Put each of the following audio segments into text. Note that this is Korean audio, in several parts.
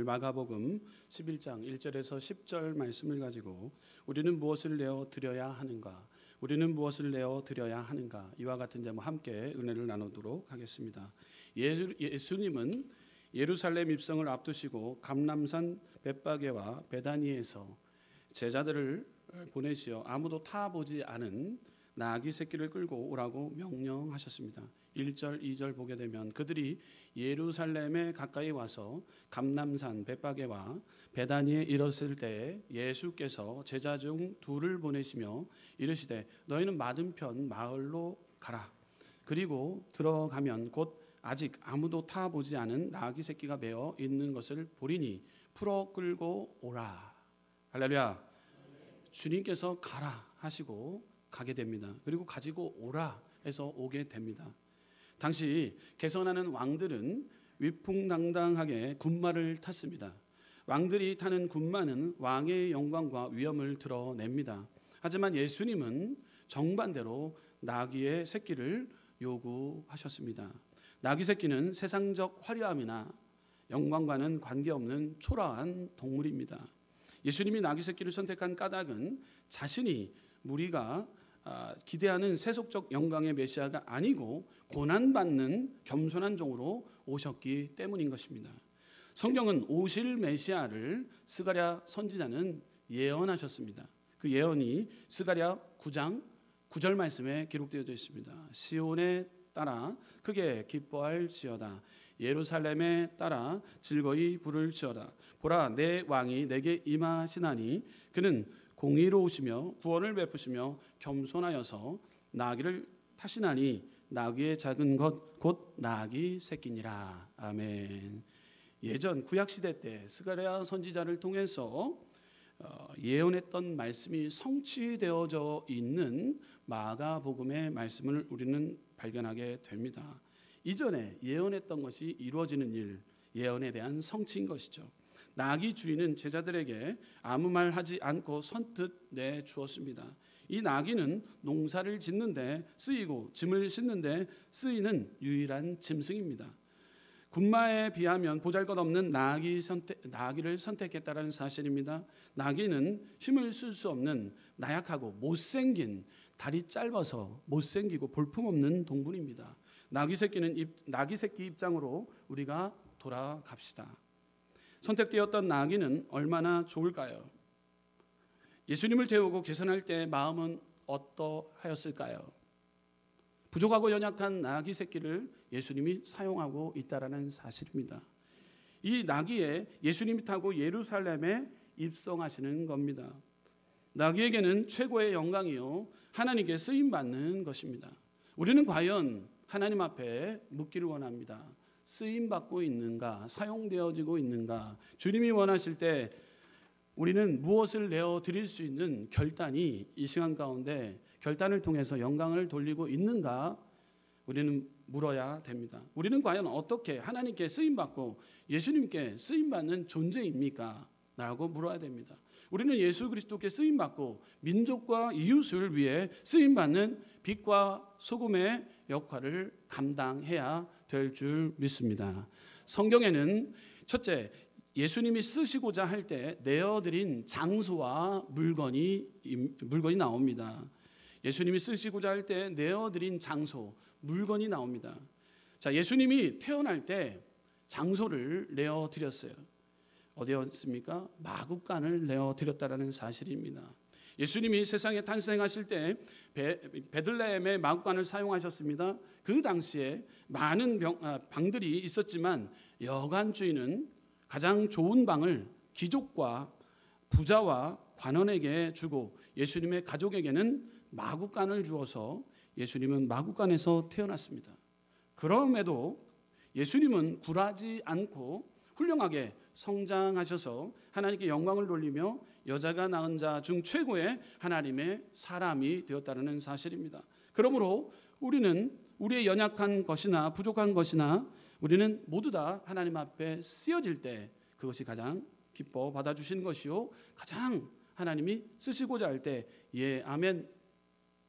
오늘 마가복음 11장 1절에서 10절 말씀을 가지고 우리는 무엇을 내어 드려야 하는가? 우리는 무엇을 내어 드려야 하는가? 이와 같은 제목 함께 은혜를 나누도록 하겠습니다. 예수님은 예루살렘 입성을 앞두시고 감람산 벳바게와 베다니에서 제자들을 보내시어 아무도 타보지 않은 나귀 새끼를 끌고 오라고 명령하셨습니다. 1절, 2절 보게 되면 그들이 예루살렘에 가까이 와서 감람산 벳바게와 베다니에 이르렀을 때 예수께서 제자 중 둘을 보내시며 이르시되 너희는 맞은편 마을로 가라. 그리고 들어가면 곧 아직 아무도 타보지 않은 나귀 새끼가 매어 있는 것을 보리니 풀어 끌고 오라. 할렐루야. 주님께서 가라 하시고 가게 됩니다. 그리고 가지고 오라 해서 오게 됩니다. 당시 개선하는 왕들은 위풍당당하게 군마를 탔습니다. 왕들이 타는 군마는 왕의 영광과 위엄을 드러냅니다. 하지만 예수님은 정반대로 나귀의 새끼를 요구하셨습니다. 나귀 새끼는 세상적 화려함이나 영광과는 관계없는 초라한 동물입니다. 예수님이 나귀 새끼를 선택한 까닭은 자신이 무리가 기대하는 세속적 영광의 메시아가 아니고 고난받는 겸손한 종으로 오셨기 때문인 것입니다. 성경은 오실 메시아를 스가랴 선지자는 예언하셨습니다. 그 예언이 스가랴 9장 9절 말씀에 기록되어 있습니다. 시온에 따라 크게 기뻐할지어다. 예루살렘에 따라 즐거이 부를지어다. 보라, 내 왕이 내게 임하시나니 그는 공의로우시며 구원을 베푸시며 겸손하여서 나귀를 타시나니 나귀의 작은 것 곧 나귀 새끼니라. 아멘. 예전 구약시대 때 스가랴 선지자를 통해서 예언했던 말씀이 성취되어져 있는 마가복음의 말씀을 우리는 발견하게 됩니다. 이전에 예언했던 것이 이루어지는 일, 예언에 대한 성취인 것이죠. 나귀 주인은 제자들에게 아무 말 하지 않고 선뜻 내주었습니다. 이 나귀는 농사를 짓는데 쓰이고 짐을 싣는데 쓰이는 유일한 짐승입니다. 군마에 비하면 보잘것없는 나귀를 선택했다는 사실입니다. 나귀는 힘을 쓸 수 없는 나약하고 못생긴, 다리 짧아서 못생기고 볼품없는 동물입니다. 나귀 새끼 입장으로 우리가 돌아갑시다. 선택되었던 나귀는 얼마나 좋을까요? 예수님을 태우고 계산할 때 마음은 어떠하였을까요? 부족하고 연약한 나귀 새끼를 예수님이 사용하고 있다는 사실입니다. 이 나귀에 예수님이 타고 예루살렘에 입성하시는 겁니다. 나귀에게는 최고의 영광이요 하나님께 쓰임받는 것입니다. 우리는 과연 하나님 앞에 묻기를 원합니다. 쓰임받고 있는가? 사용되어지고 있는가? 주님이 원하실 때 우리는 무엇을 내어드릴 수 있는 결단이 이 시간 가운데 결단을 통해서 영광을 돌리고 있는가? 우리는 물어야 됩니다. 우리는 과연 어떻게 하나님께 쓰임받고 예수님께 쓰임받는 존재입니까? 라고 물어야 됩니다. 우리는 예수 그리스도께 쓰임받고 민족과 이웃을 위해 쓰임받는 빛과 소금의 역할을 감당해야 될 줄 믿습니다. 성경에는 첫째, 예수님이 쓰시고자 할 때 내어드린 장소와 물건이 나옵니다. 예수님이 쓰시고자 할 때 내어드린 장소, 물건이 나옵니다. 자, 예수님이 태어날 때 장소를 내어드렸어요. 어디였습니까? 마구간을 내어드렸다는 사실입니다. 예수님이 세상에 탄생하실 때 베들레헴의 마구간을 사용하셨습니다. 그 당시에 많은 방들이 있었지만 여관주인은 가장 좋은 방을 귀족과 부자와 관원에게 주고 예수님의 가족에게는 마구간을 주어서 예수님은 마구간에서 태어났습니다. 그럼에도 예수님은 굴하지 않고 훌륭하게 성장하셔서 하나님께 영광을 돌리며 여자가 낳은 자 중 최고의 하나님의 사람이 되었다는 사실입니다. 그러므로 우리는 우리의 연약한 것이나 부족한 것이나 우리는 모두 다 하나님 앞에 쓰여질 때 그것이 가장 기뻐 받아주시는 것이요 가장 하나님이 쓰시고자 할 때 예 아멘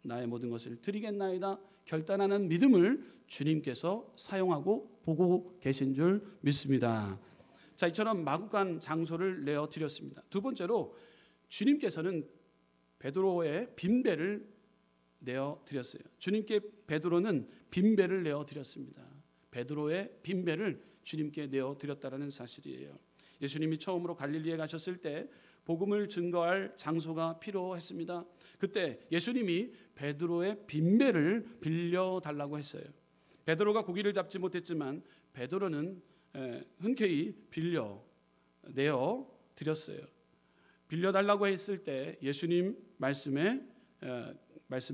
나의 모든 것을 드리겠나이다 결단하는 믿음을 주님께서 사용하고 보고 계신 줄 믿습니다. 자, 이처럼 마구간 장소를 내어 드렸습니다. 두 번째로 주님께서는 베드로의 빈배를 내어 드렸어요. 주님께 베드로는 빈배를 내어 드렸습니다. 베드로의 빈배를 주님께 내어 드렸다라는 사실이에요. 예수님이 처음으로 갈릴리에 가셨을 때 복음을 증거할 장소가 필요했습니다. 그때 예수님이 베드로의 빈배를 빌려 달라고 했어요. 베드로가 고기를 잡지 못했지만 베드로는 흔쾌히 내어 드렸어요. 빌려달라고 했을 때 예수님 말씀에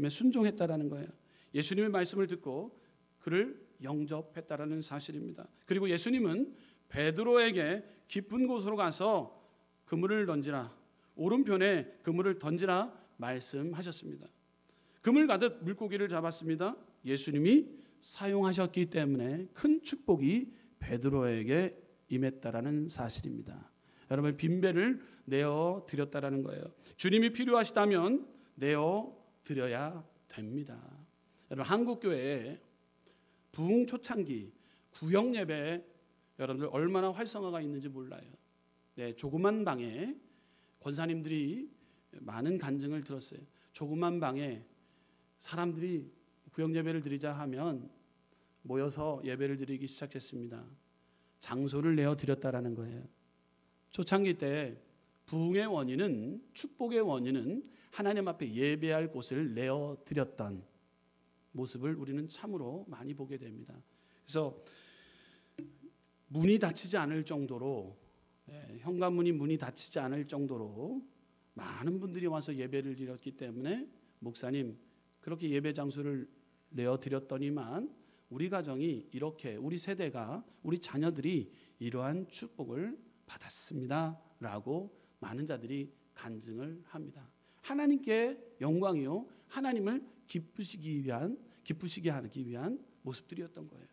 순종했다라는 거예요. 예수님의 말씀을 듣고 그를 영접했다라는 사실입니다. 그리고 예수님은 베드로에게 깊은 곳으로 가서 그물을 던지라, 오른편에 그물을 던지라 말씀하셨습니다. 그물 가득 물고기를 잡았습니다. 예수님이 사용하셨기 때문에 큰 축복이 베드로에게 임했다라는 사실입니다. 여러분, 빈배를 내어 드렸다라는 거예요. 주님이 필요하시다면 내어 드려야 됩니다. 여러분, 한국 교회에 부흥 초창기 구역 예배 여러분들 얼마나 활성화가 있는지 몰라요. 네, 조그만 방에 권사님들이 많은 간증을 들었어요. 조그만 방에 사람들이 구역 예배를 드리자 하면 모여서 예배를 드리기 시작했습니다. 장소를 내어 드렸다라는 거예요. 초창기 때 부흥의 원인은, 축복의 원인은 하나님 앞에 예배할 곳을 내어 드렸던 모습을 우리는 참으로 많이 보게 됩니다. 그래서 문이 닫히지 않을 정도로, 현관문이 문이 닫히지 않을 정도로 많은 분들이 와서 예배를 드렸기 때문에 목사님 그렇게 예배 장소를 내어 드렸더니만 우리 가정이 이렇게, 우리 세대가, 우리 자녀들이 이러한 축복을 받았습니다 라고 많은 자들이 간증을 합니다. 하나님께 영광이요, 하나님을 기쁘시게 하기 위한 모습들이었던 거예요.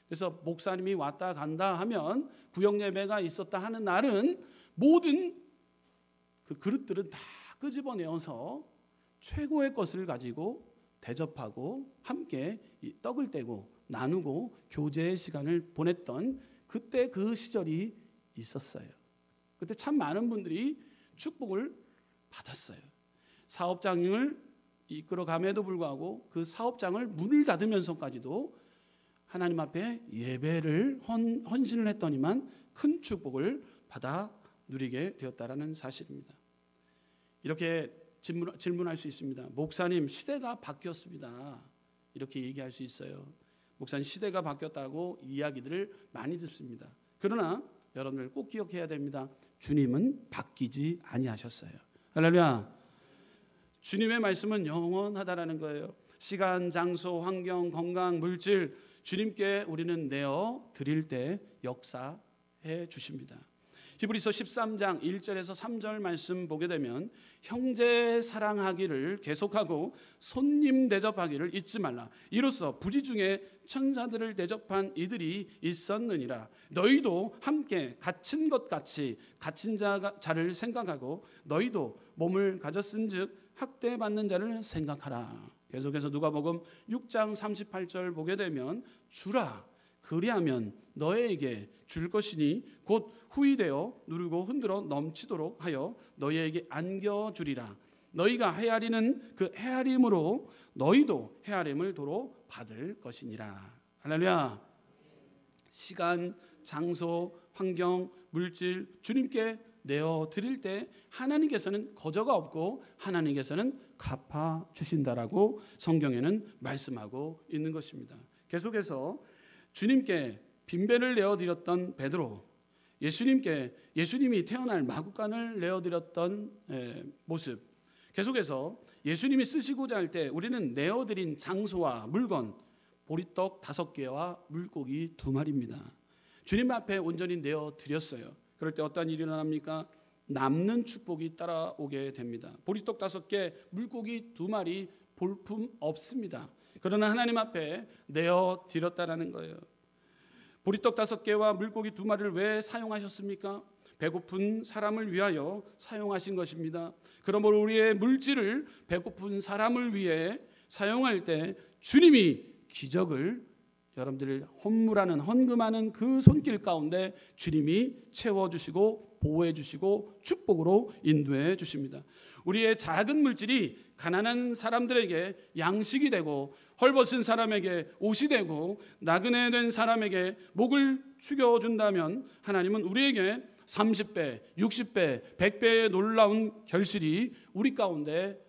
그래서 목사님이 왔다 간다 하면, 구역 예배가 있었다 하는 날은 모든 그 그릇들은 다 끄집어내어서 최고의 것을 가지고 대접하고 함께 떡을 떼고 나누고 교제의 시간을 보냈던 그때 그 시절이 있었어요. 그때 참 많은 분들이 축복을 받았어요. 사업장을 이끌어감에도 불구하고 그 사업장을 문을 닫으면서까지도 하나님 앞에 예배를 헌신을 했더니만 큰 축복을 받아 누리게 되었다라는 사실입니다. 이렇게 질문할 수 있습니다. 목사님, 시대가 바뀌었습니다. 이렇게 얘기할 수 있어요. 목사님, 시대가 바뀌었다고 이야기들을 많이 듣습니다. 그러나 여러분들 꼭 기억해야 됩니다. 주님은 바뀌지 아니하셨어요. 할렐루야. 주님의 말씀은 영원하다라는 거예요. 시간, 장소, 환경, 건강, 물질, 주님께 우리는 내어 드릴 때 역사해 주십니다. 히브리서 13장 1절에서 3절 말씀 보게 되면 형제 사랑하기를 계속하고 손님 대접하기를 잊지 말라. 이로써 부지 중에 천사들을 대접한 이들이 있었느니라. 너희도 함께 갇힌 것 같이 갇힌 자를 생각하고 너희도 몸을 가졌은즉 학대받는 자를 생각하라. 계속해서 누가복음 6장 38절 보게 되면 주라, 그리하면 너희에게 줄 것이니 곧 후이되어 누르고 흔들어 넘치도록 하여 너희에게 안겨주리라. 너희가 헤아리는 그 헤아림으로 너희도 헤아림을 도로 받을 것이니라. 할렐루야. 시간, 장소, 환경, 물질 주님께 내어 드릴 때 하나님께서는 거저가 없고 하나님께서는 갚아 주신다라고 성경에는 말씀하고 있는 것입니다. 계속해서 주님께 빈배를 내어드렸던 베드로, 예수님이 태어날 마구간을 내어드렸던 모습, 계속해서 예수님이 쓰시고자 할 때 우리는 내어드린 장소와 물건, 보리떡 5개와 물고기 2마리입니다. 주님 앞에 온전히 내어드렸어요. 그럴 때 어떤 일이 일어납니까? 남는 축복이 따라오게 됩니다. 보리떡 5개, 물고기 2마리 볼품 없습니다. 그러나 하나님 앞에 내어드렸다라는 거예요. 보리떡 5개와 물고기 2마리를 왜 사용하셨습니까? 배고픈 사람을 위하여 사용하신 것입니다. 그러므로 우리의 물질을 배고픈 사람을 위해 사용할 때 주님이 기적을 여러분들이 헌물하는 헌금하는 그 손길 가운데 주님이 채워주시고 보호해주시고 축복으로 인도해 주십니다. 우리의 작은 물질이 가난한 사람들에게 양식이 되고 헐벗은 사람에게 옷이 되고 나그네 된 사람에게 목을 축여준다면 하나님은 우리에게 30배, 60배, 100배의 놀라운 결실이 우리 가운데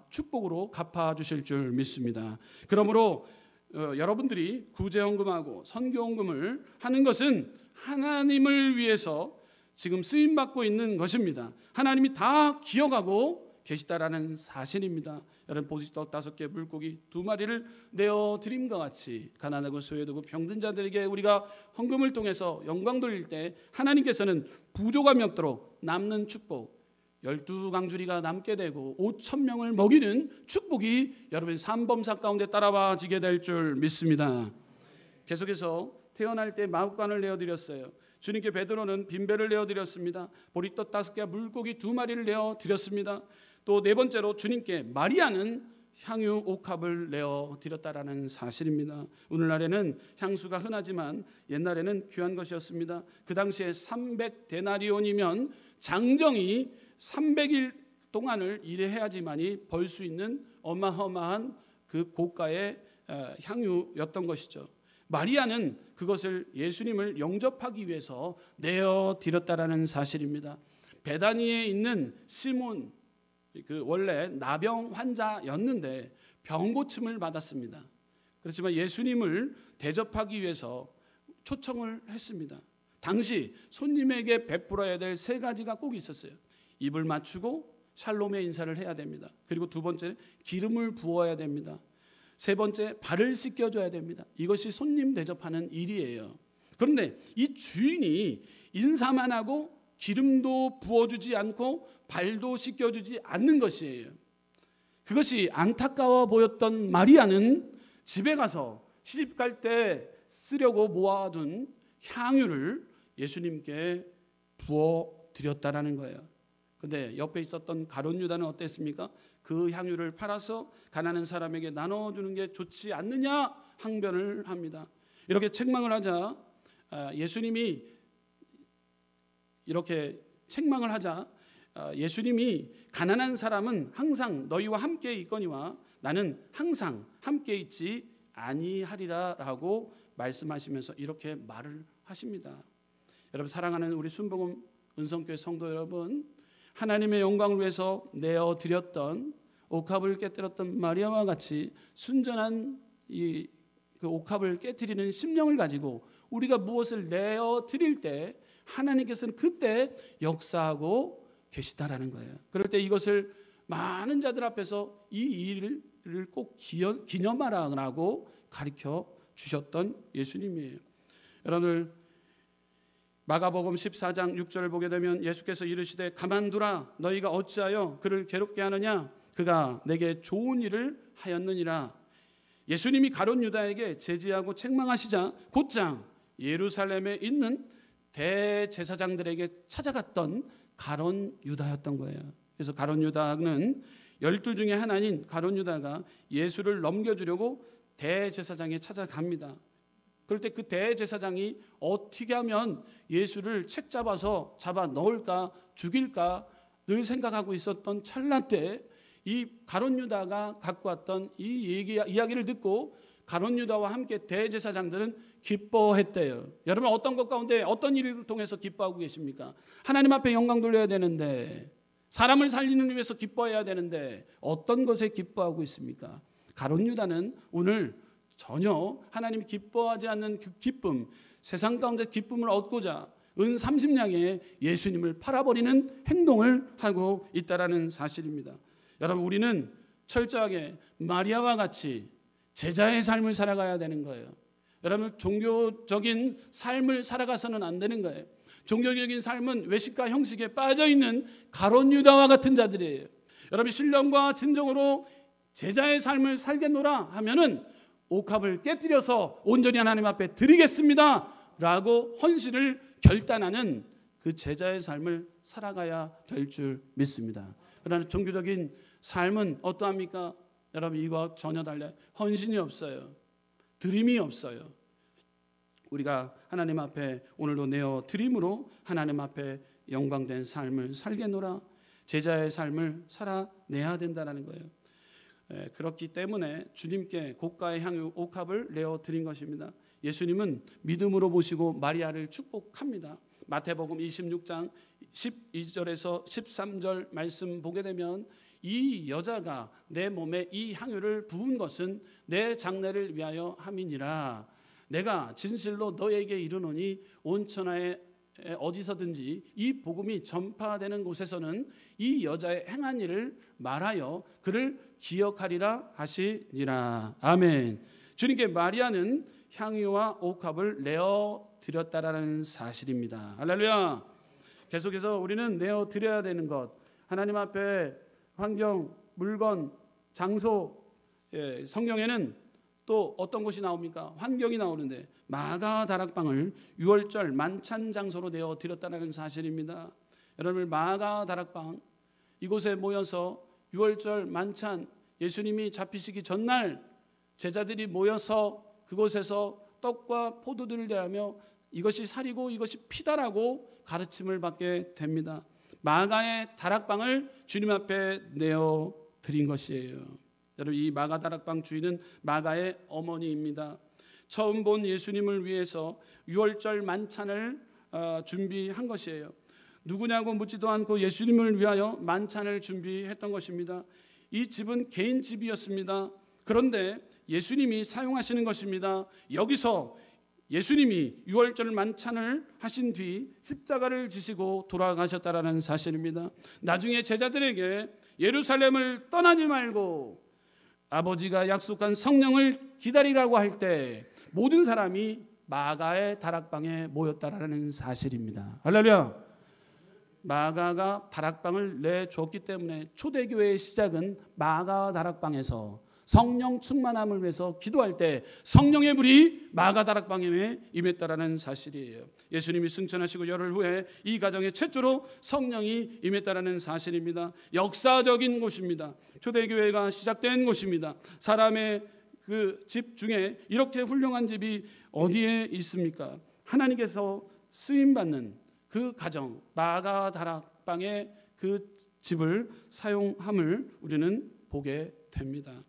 축복으로 갚아주실 줄 믿습니다. 그러므로 여러분들이 구제헌금하고 선교헌금을 하는 것은 하나님을 위해서 지금 쓰임받고 있는 것입니다. 하나님이 다 기억하고 계시다라는 사실입니다. 여러분, 보리떡 5개, 물고기 2마리를 내어드림과 같이 가난하고 소외되고 병든 자들에게 우리가 헌금을 통해서 영광 돌릴 때 하나님께서는 부족함이 없도록 남는 축복, 12강주리가 남게 되고 5,000명을 먹이는 축복이 여러분의 삶범사 가운데 따라와지게 될 줄 믿습니다. 계속해서 태어날 때 마구간을 내어드렸어요. 주님께 베드로는 빈배를 내어드렸습니다. 보리떡 5개와 물고기 2마리를 내어드렸습니다. 또 네 번째로 주님께 마리아는 향유 옥합을 내어드렸다라는 사실입니다. 오늘날에는 향수가 흔하지만 옛날에는 귀한 것이었습니다. 그 당시에 300데나리온이면 장정이 300일 동안을 일해야지만이 벌 수 있는 어마어마한 그 고가의 향유였던 것이죠. 마리아는 그것을 예수님을 영접하기 위해서 내어드렸다라는 사실입니다. 베다니에 있는 시몬, 원래 나병 환자였는데 병 고침을 받았습니다. 그렇지만 예수님을 대접하기 위해서 초청을 했습니다. 당시 손님에게 베풀어야 될 3가지가 꼭 있었어요. 입을 맞추고 샬롬의 인사를 해야 됩니다. 그리고 2번째, 기름을 부어야 됩니다. 3번째, 발을 씻겨줘야 됩니다. 이것이 손님 대접하는 일이에요. 그런데 이 주인이 인사만 하고 기름도 부어주지 않고 발도 씻겨주지 않는 것이에요. 그것이 안타까워 보였던 마리아는 집에 가서 시집갈 때 쓰려고 모아둔 향유를 예수님께 부어드렸다라는 거예요. 그런데 옆에 있었던 가룟 유다는 어땠습니까? 그 향유를 팔아서 가난한 사람에게 나눠주는 게 좋지 않느냐 항변을 합니다. 이렇게 책망을 하자 예수님이 가난한 사람은 항상 너희와 함께 있거니와 나는 항상 함께 있지 아니하리라라고 말씀하시면서 이렇게 말을 하십니다. 여러분, 사랑하는 우리 순복음 은성교회 성도 여러분, 하나님의 영광을 위해서 내어드렸던 옥합을 깨뜨렸던 마리아와 같이 순전한 그 옥합을 깨뜨리는 심령을 가지고 우리가 무엇을 내어드릴 때 하나님께서는 그때 역사하고 계시다라는 거예요. 그럴 때 이것을 많은 자들 앞에서 이 일을 꼭 기념하라고 가르쳐 주셨던 예수님이에요. 여러분, 마가복음 14장 6절을 보게 되면 예수께서 이르시되 가만두라 너희가 어찌하여 그를 괴롭게 하느냐 그가 내게 좋은 일을 하였느니라. 예수님이 가룟 유다에게 제지하고 책망하시자 곧장 예루살렘에 있는 대제사장들에게 찾아갔던 가룟 유다였던 거예요. 그래서 가룟 유다는 12 중에 하나인 가룟 유다가 예수를 넘겨주려고 대제사장에 찾아갑니다. 그럴 때 그 대제사장이 어떻게 하면 예수를 책 잡아 넣을까 죽일까 늘 생각하고 있었던 찰나 때 이 가룟 유다가 갖고 왔던 이 이야기를 듣고 가룟 유다와 함께 대제사장들은 기뻐했대요. 여러분, 어떤 것 가운데 어떤 일을 통해서 기뻐하고 계십니까? 하나님 앞에 영광 돌려야 되는데, 사람을 살리는 위해서 기뻐해야 되는데 어떤 것에 기뻐하고 있습니까? 가룟 유다는 오늘 전혀 하나님이 기뻐하지 않는 그 기쁨, 세상 가운데 기쁨을 얻고자 은 30냥에 예수님을 팔아버리는 행동을 하고 있다는 사실입니다. 여러분, 우리는 철저하게 마리아와 같이 제자의 삶을 살아가야 되는 거예요. 여러분, 종교적인 삶을 살아가서는 안 되는 거예요. 종교적인 삶은 외식과 형식에 빠져있는 가룟 유다와 같은 자들이에요. 여러분, 신령과 진정으로 제자의 삶을 살겠노라 하면은 옥합을 깨뜨려서 온전히 하나님 앞에 드리겠습니다 라고 헌신을 결단하는 그 제자의 삶을 살아가야 될 줄 믿습니다. 그러나 종교적인 삶은 어떠합니까? 여러분, 이거 전혀 달라요. 헌신이 없어요. 드림이 없어요. 우리가 하나님 앞에 오늘도 내어 드림으로 하나님 앞에 영광된 삶을 살겠노라. 제자의 삶을 살아내야 된다는 거예요. 그렇기 때문에 주님께 고가의 향유 옥합을 내어 드린 것입니다. 예수님은 믿음으로 보시고 마리아를 축복합니다. 마태복음 26장 12절에서 13절 말씀 보게 되면 이 여자가 내 몸에 이 향유를 부은 것은 내 장례를 위하여 함이니라. 내가 진실로 너에게 이르노니 온 천하에 어디서든지 이 복음이 전파되는 곳에서는 이 여자의 행한 일을 말하여 그를 기억하리라 하시니라. 아멘. 주님께 마리아는 향유와 옥합을 내어 드렸다라는 사실입니다. 할렐루야. 계속해서 우리는 내어 드려야 되는 것, 하나님 앞에 환경, 물건, 장소, 성경에는 또 어떤 것이 나옵니까? 환경이 나오는데 마가 다락방을 유월절 만찬 장소로 내어 드렸다는 사실입니다. 여러분, 마가 다락방 이곳에 모여서 유월절 만찬, 예수님이 잡히시기 전날 제자들이 모여서 그곳에서 떡과 포도들을 대하며 이것이 살이고 이것이 피다라고 가르침을 받게 됩니다. 마가의 다락방을 주님 앞에 내어 드린 것이에요. 여러분, 이 마가 다락방 주인은 마가의 어머니입니다. 처음 본 예수님을 위해서 유월절 만찬을 준비한 것이에요. 누구냐고 묻지도 않고 예수님을 위하여 만찬을 준비했던 것입니다. 이 집은 개인 집이었습니다. 그런데 예수님이 사용하시는 것입니다. 여기서 예수님이 유월절 만찬을 하신 뒤 십자가를 지시고 돌아가셨다라는 사실입니다. 나중에 제자들에게 예루살렘을 떠나지 말고 아버지가 약속한 성령을 기다리라고 할 때 모든 사람이 마가의 다락방에 모였다라는 사실입니다. 할렐루야. 마가가 다락방을 내줬기 때문에 초대교회의 시작은 마가 다락방에서 성령 충만함을 위해서 기도할 때 성령의 불이 마가 다락방에 임했다라는 사실이에요. 예수님이 승천하시고 열흘 후에 이 가정에 최초로 성령이 임했다라는 사실입니다. 역사적인 곳입니다. 초대교회가 시작된 곳입니다. 사람의 그 집 중에 이렇게 훌륭한 집이 어디에 있습니까? 하나님께서 쓰임받는 그 가정, 마가 다락방의 그 집을 사용함을 우리는 보게 됩니다.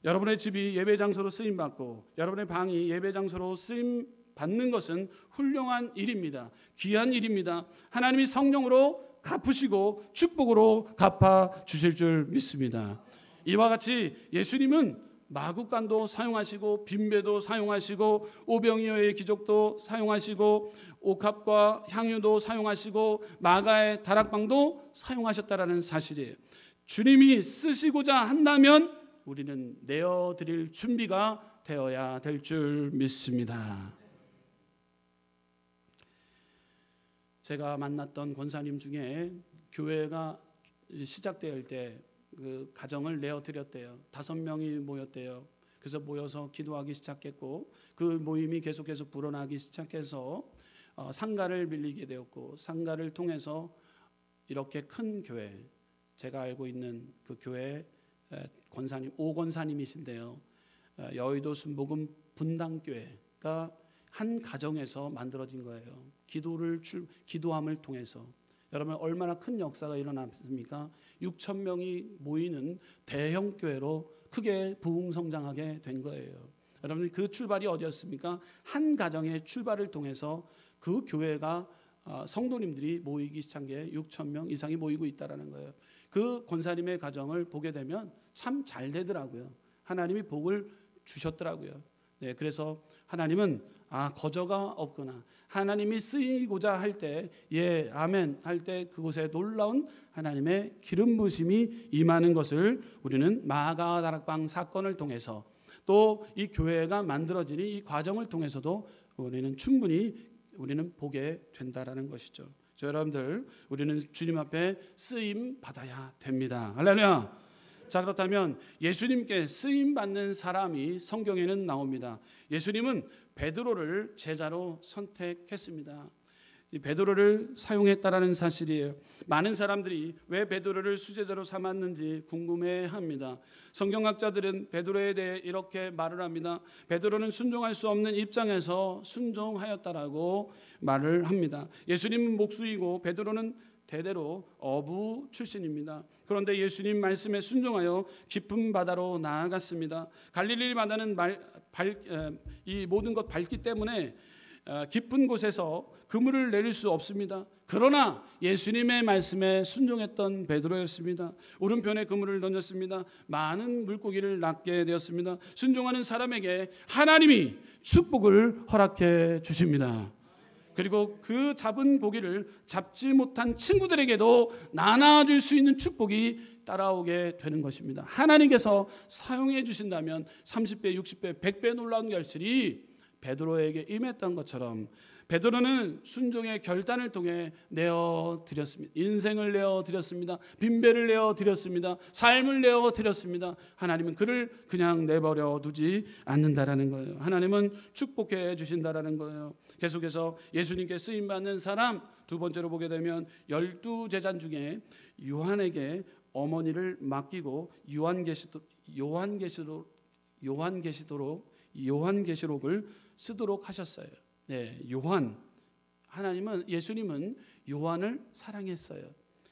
여러분의 집이 예배 장소로 쓰임 받고 여러분의 방이 예배 장소로 쓰임 받는 것은 훌륭한 일입니다. 귀한 일입니다. 하나님이 성령으로 갚으시고 축복으로 갚아 주실 줄 믿습니다. 이와 같이 예수님은 마구간도 사용하시고 빈배도 사용하시고 오병이어의 기적도 사용하시고 옥합과 향유도 사용하시고 마가의 다락방도 사용하셨다라는 사실이에요. 주님이 쓰시고자 한다면 우리는 내어드릴 준비가 되어야 될 줄 믿습니다. 제가 만났던 권사님 중에 교회가 시작될 때 그 가정을 내어드렸대요. 5명이 모였대요. 그래서 모여서 기도하기 시작했고 그 모임이 계속해서 불어나기 시작해서 상가를 빌리게 되었고 상가를 통해서 이렇게 큰 교회, 제가 알고 있는 그 교회 권사님, 오 권사님이신데요. 여의도 순복음 분당교회가 한 가정에서 만들어진 거예요. 기도함을 통해서. 여러분, 얼마나 큰 역사가 일어났습니까? 6천 명이 모이는 대형 교회로 크게 부흥성장하게 된 거예요. 여러분, 그 출발이 어디였습니까? 한 가정의 출발을 통해서 그 교회가 성도님들이 모이기 시작한 게 6천 명 이상이 모이고 있다는 거예요. 그 권사님의 가정을 보게 되면 참 잘 되더라고요. 하나님이 복을 주셨더라고요. 네, 그래서 하나님은 거저가 없구나. 하나님이 쓰이고자 할 때 아멘 할 때 그곳에 놀라운 하나님의 기름 부으심이 임하는 것을 우리는 마가 다락방 사건을 통해서 또 이 교회가 만들어지는 이 과정을 통해서도 우리는 충분히 보게 된다라는 것이죠. 여러분들, 우리는 주님 앞에 쓰임 받아야 됩니다. 할렐루야. 자, 그렇다면 예수님께 쓰임 받는 사람이 성경에는 나옵니다. 예수님은 베드로를 제자로 선택했습니다. 이 베드로를 사용했다라는 사실이에요. 많은 사람들이 왜 베드로를 수제자로 삼았는지 궁금해합니다. 성경학자들은 베드로에 대해 이렇게 말을 합니다. 베드로는 순종할 수 없는 입장에서 순종하였다라고 말을 합니다. 예수님은 목수이고 베드로는 대대로 어부 출신입니다. 그런데 예수님 말씀에 순종하여 깊은 바다로 나아갔습니다. 갈릴리 바다는 이 모든 것 밝기 때문에 깊은 곳에서 그물을 내릴 수 없습니다. 그러나 예수님의 말씀에 순종했던 베드로였습니다. 오른편에 그물을 던졌습니다. 많은 물고기를 낚게 되었습니다. 순종하는 사람에게 하나님이 축복을 허락해 주십니다. 그리고 그 잡은 고기를 잡지 못한 친구들에게도 나눠줄 수 있는 축복이 따라오게 되는 것입니다. 하나님께서 사용해 주신다면 30배, 60배, 100배 놀라운 결실이 베드로에게 임했던 것처럼 베드로는 순종의 결단을 통해 내어드렸습니다. 인생을 내어드렸습니다. 빈배를 내어드렸습니다. 삶을 내어드렸습니다. 하나님은 그를 그냥 내버려 두지 않는다라는 거예요. 하나님은 축복해 주신다라는 거예요. 계속해서 예수님께 쓰임받는 사람 두 번째로 보게 되면 12제자 중에 요한에게 어머니를 맡기고 요한계시록을 쓰도록 하셨어요. 네, 예수님은 요한을 사랑했어요.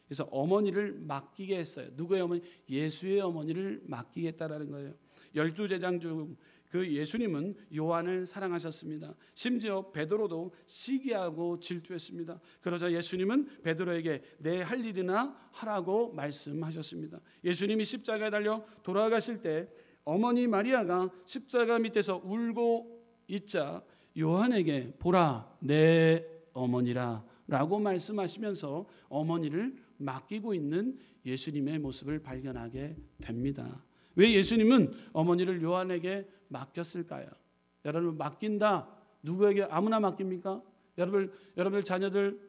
그래서 어머니를 맡기게 했어요. 누구의 어머니? 예수의 어머니를 맡기겠다라는 거예요. 12제자 중 그 예수님은 요한을 사랑하셨습니다. 심지어 베드로도 시기하고 질투했습니다. 그러자 예수님은 베드로에게 내 할 일이나 하라고 말씀하셨습니다. 예수님이 십자가에 달려 돌아가실 때 어머니 마리아가 십자가 밑에서 울고 있자 요한에게 보라 내 어머니라 라고 말씀하시면서 어머니를 맡기고 있는 예수님의 모습을 발견하게 됩니다. 왜 예수님은 어머니를 요한에게 맡겼을까요? 여러분, 맡긴다 누구에게? 아무나 맡깁니까? 여러분들 자녀들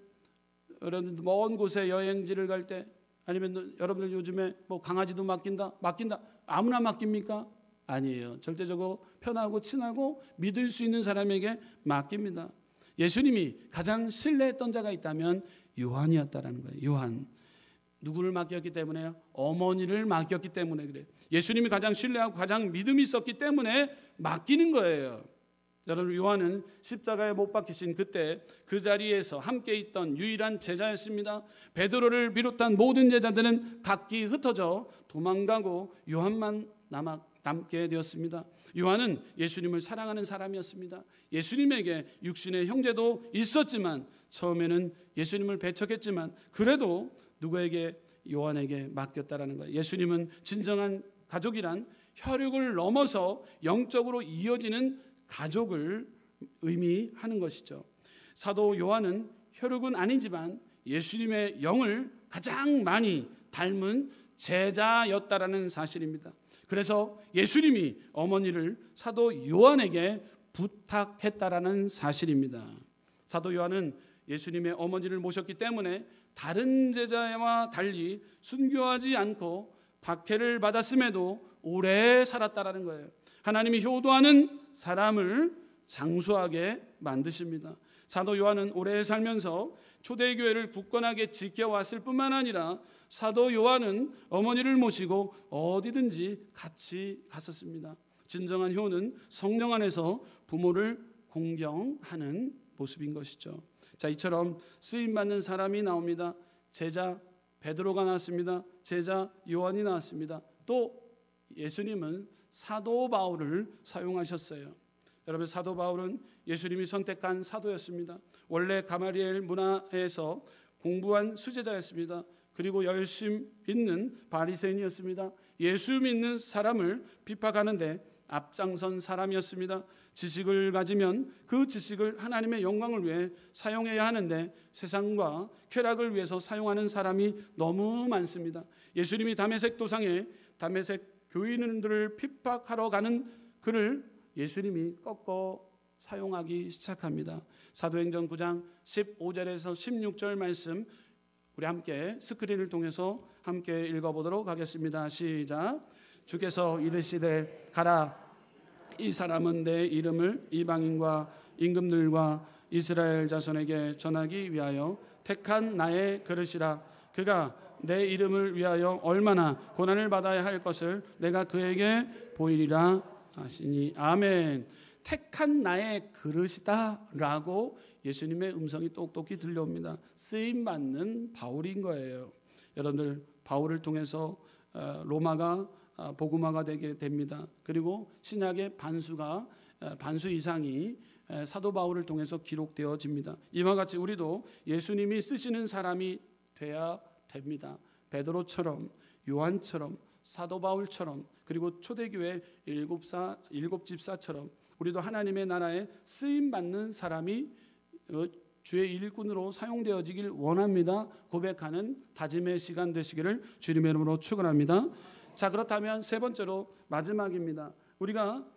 먼 곳에 여행지를 갈 때, 아니면 여러분들 요즘에 뭐 강아지도 맡긴다 아무나 맡깁니까? 아니에요. 절대적으로 편하고 친하고 믿을 수 있는 사람에게 맡깁니다. 예수님이 가장 신뢰했던 자가 있다면 요한이었다라는 거예요. 요한. 누구를 맡겼기 때문에요? 어머니를 맡겼기 때문에 그래요. 예수님이 가장 신뢰하고 가장 믿음이 있었기 때문에 맡기는 거예요. 여러분, 요한은 십자가에 못 박히신 그때 그 자리에서 함께 있던 유일한 제자였습니다. 베드로를 비롯한 모든 제자들은 각기 흩어져 도망가고 요한만 남게 되었습니다. 요한은 예수님을 사랑하는 사람이었습니다. 예수님에게 육신의 형제도 있었지만 처음에는 예수님을 배척했지만 그래도 누구에게? 요한에게 맡겼다라는 거예요. 예수님은 진정한 가족이란 혈육을 넘어서 영적으로 이어지는 가족을 의미하는 것이죠. 사도 요한은 혈육은 아니지만 예수님의 영을 가장 많이 닮은 제자였다라는 사실입니다. 그래서 예수님이 어머니를 사도 요한에게 부탁했다라는 사실입니다. 사도 요한은 예수님의 어머니를 모셨기 때문에 다른 제자와 달리 순교하지 않고 박해를 받았음에도 오래 살았다라는 거예요. 하나님이 효도하는 사람을 장수하게 만드십니다. 사도 요한은 오래 살면서 초대교회를 굳건하게 지켜왔을 뿐만 아니라 사도 요한은 어머니를 모시고 어디든지 같이 갔었습니다. 진정한 효는 성령 안에서 부모를 공경하는 모습인 것이죠. 자, 이처럼 쓰임받는 사람이 나옵니다. 제자 베드로가 나왔습니다. 제자 요한이 나왔습니다. 또 예수님은 사도 바울을 사용하셨어요. 여러분, 사도 바울은 예수님이 선택한 사도였습니다. 원래 가마리엘 문화에서 공부한 수제자였습니다. 그리고 열심 있는 바리새인이었습니다. 예수 믿는 사람을 비판하는데 앞장선 사람이었습니다. 지식을 가지면 그 지식을 하나님의 영광을 위해 사용해야 하는데 세상과 쾌락을 위해서 사용하는 사람이 너무 많습니다. 예수님이 다메섹 도상에 다메섹 교인들을 핍박하러 가는 그를 예수님이 꺾어 사용하기 시작합니다. 사도행전 9장 15절에서 16절 말씀 우리 함께 스크린을 통해서 함께 읽어보도록 하겠습니다. 시작. 주께서 이르시되 가라, 이 사람은 내 이름을 이방인과 임금들과 이스라엘 자손에게 전하기 위하여 택한 나의 그릇이라. 그가 내 이름을 위하여 얼마나 고난을 받아야 할 것을 내가 그에게 보이리라 하시니. 아멘. 택한 나의 그릇이다 라고 예수님의 음성이 똑똑히 들려옵니다. 쓰임받는 바울인 거예요. 여러분들, 바울을 통해서 로마가 복음화가 되게 됩니다. 그리고 신약의 반수 이상이 사도 바울을 통해서 기록되어집니다. 이와 같이 우리도 예수님이 쓰시는 사람이 돼야 됩니다. 베드로처럼, 요한처럼, 사도 바울처럼, 그리고 초대교회 일곱 집사처럼 우리도 하나님의 나라에 쓰임받는 사람이 주의 일꾼으로 사용되어지길 원합니다. 고백하는 다짐의 시간 되시기를 주님의 이름으로 축원합니다. 자, 그렇다면 세 번째로 마지막입니다. 우리가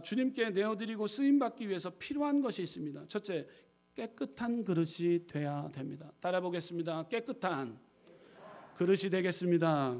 주님께 내어드리고 쓰임받기 위해서 필요한 것이 있습니다. 첫째, 깨끗한 그릇이 돼야 됩니다. 따라 보겠습니다. 깨끗한 그릇이 되겠습니다.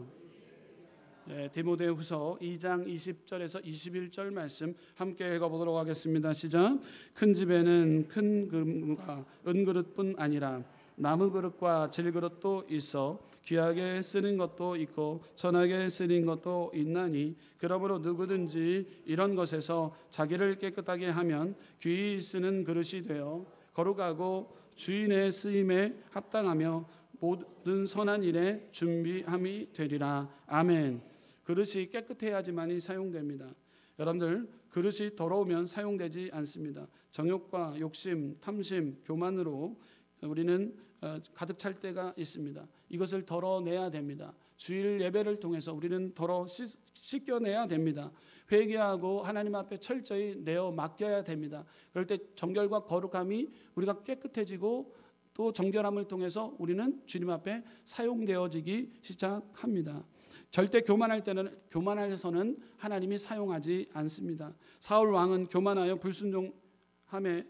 디모데후서 2장 20절에서 21절 말씀 함께 읽어보도록 하겠습니다. 시작. 큰 집에는 큰 그릇과 은그릇뿐 아니라 나무 그릇과 질그릇도 있어 귀하게 쓰는 것도 있고 선하게 쓰는 것도 있나니 그러므로 누구든지 이런 것에서 자기를 깨끗하게 하면 귀히 쓰는 그릇이 되어 거룩하고 주인의 쓰임에 합당하며 모든 선한 일에 준비함이 되리라. 아멘. 그릇이 깨끗해야지만이 사용됩니다. 여러분들, 그릇이 더러우면 사용되지 않습니다. 정욕과 욕심, 탐심, 교만으로 우리는 가득 찰 때가 있습니다. 이것을 덜어내야 됩니다. 주일 예배를 통해서 우리는 씻겨내야 됩니다. 회개하고 하나님 앞에 철저히 내어 맡겨야 됩니다. 그럴 때 정결과 거룩함이 우리가 깨끗해지고 또 정결함을 통해서 우리는 주님 앞에 사용되어지기 시작합니다. 절대 교만해서는 하나님이 사용하지 않습니다. 사울 왕은 교만하여 불순종함에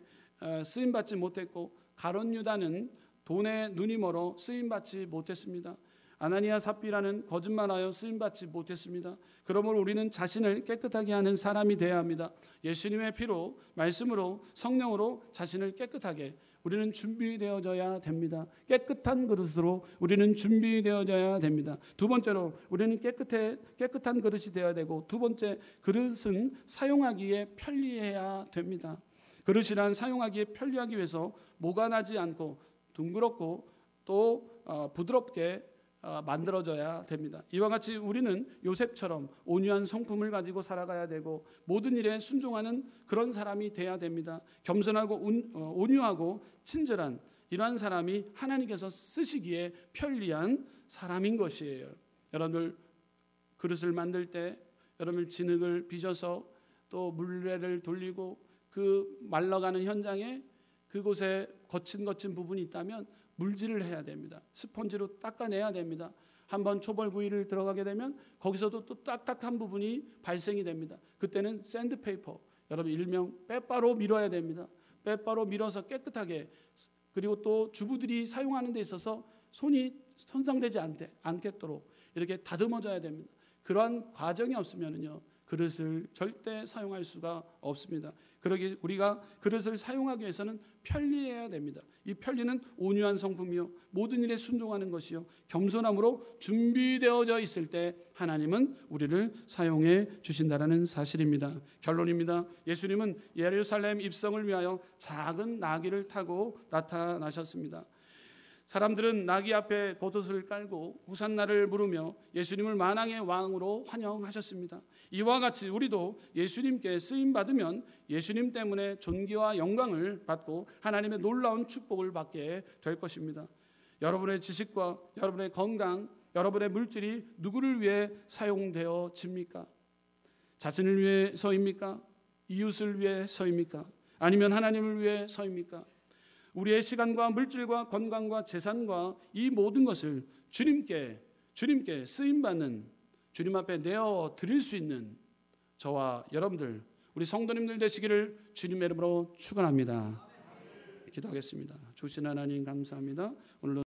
쓰임받지 못했고 가룟 유다는 돈에 눈이 멀어 쓰임받지 못했습니다. 아나니아 삽비라는 거짓말하여 쓰임받지 못했습니다. 그러므로 우리는 자신을 깨끗하게 하는 사람이 되어야 합니다. 예수님의 피로, 말씀으로, 성령으로 자신을 깨끗하게 우리는 준비되어져야 됩니다. 깨끗한 그릇으로 우리는 준비되어져야 됩니다. 두 번째로 우리는 깨끗한 그릇이 되어야 되고, 두 번째, 그릇은 사용하기에 편리해야 됩니다. 그릇이란 사용하기에 편리하기 위해서 모가 나지 않고 둥그렇고 또 부드럽게 만들어져야 됩니다. 이와 같이 우리는 요셉처럼 온유한 성품을 가지고 살아가야 되고 모든 일에 순종하는 그런 사람이 돼야 됩니다. 겸손하고 온유하고 친절한 이러한 사람이 하나님께서 쓰시기에 편리한 사람인 것이에요. 여러분들, 그릇을 만들 때 여러분들 진흙을 빚어서 또 물레를 돌리고 그 말라가는 현장에 그곳에 거친 부분이 있다면 물질을 해야 됩니다. 스펀지로 닦아내야 됩니다. 한번 초벌구이를 들어가게 되면 거기서도 또 딱딱한 부분이 발생이 됩니다. 그때는 샌드페이퍼, 여러분 일명 빼바로 밀어야 됩니다. 빼바로 밀어서 깨끗하게, 그리고 또 주부들이 사용하는 데 있어서 손이 손상되지 않겠도록 이렇게 다듬어져야 됩니다. 그러한 과정이 없으면요 그릇을 절대 사용할 수가 없습니다. 그러기 우리가 그릇을 사용하기 위해서는 편리해야 됩니다. 이 편리는 온유한 성품이요, 모든 일에 순종하는 것이요, 겸손함으로 준비되어져 있을 때 하나님은 우리를 사용해 주신다라는 사실입니다. 결론입니다. 예수님은 예루살렘 입성을 위하여 작은 나귀를 타고 나타나셨습니다. 사람들은 나귀 앞에 겉옷을 깔고 호산나를 부르며 예수님을 만왕의 왕으로 환영하셨습니다. 이와 같이 우리도 예수님께 쓰임받으면 예수님 때문에 존귀와 영광을 받고 하나님의 놀라운 축복을 받게 될 것입니다. 여러분의 지식과 여러분의 건강, 여러분의 물질이 누구를 위해 사용되어집니까? 자신을 위해서입니까? 이웃을 위해서입니까? 아니면 하나님을 위해서입니까? 우리의 시간과 물질과 건강과 재산과 이 모든 것을 주님께 쓰임받는, 주님 앞에 내어 드릴 수 있는 저와 여러분들, 우리 성도님들 되시기를 주님의 이름으로 축원합니다. 기도하겠습니다. 주신 하나님 감사합니다. 오늘도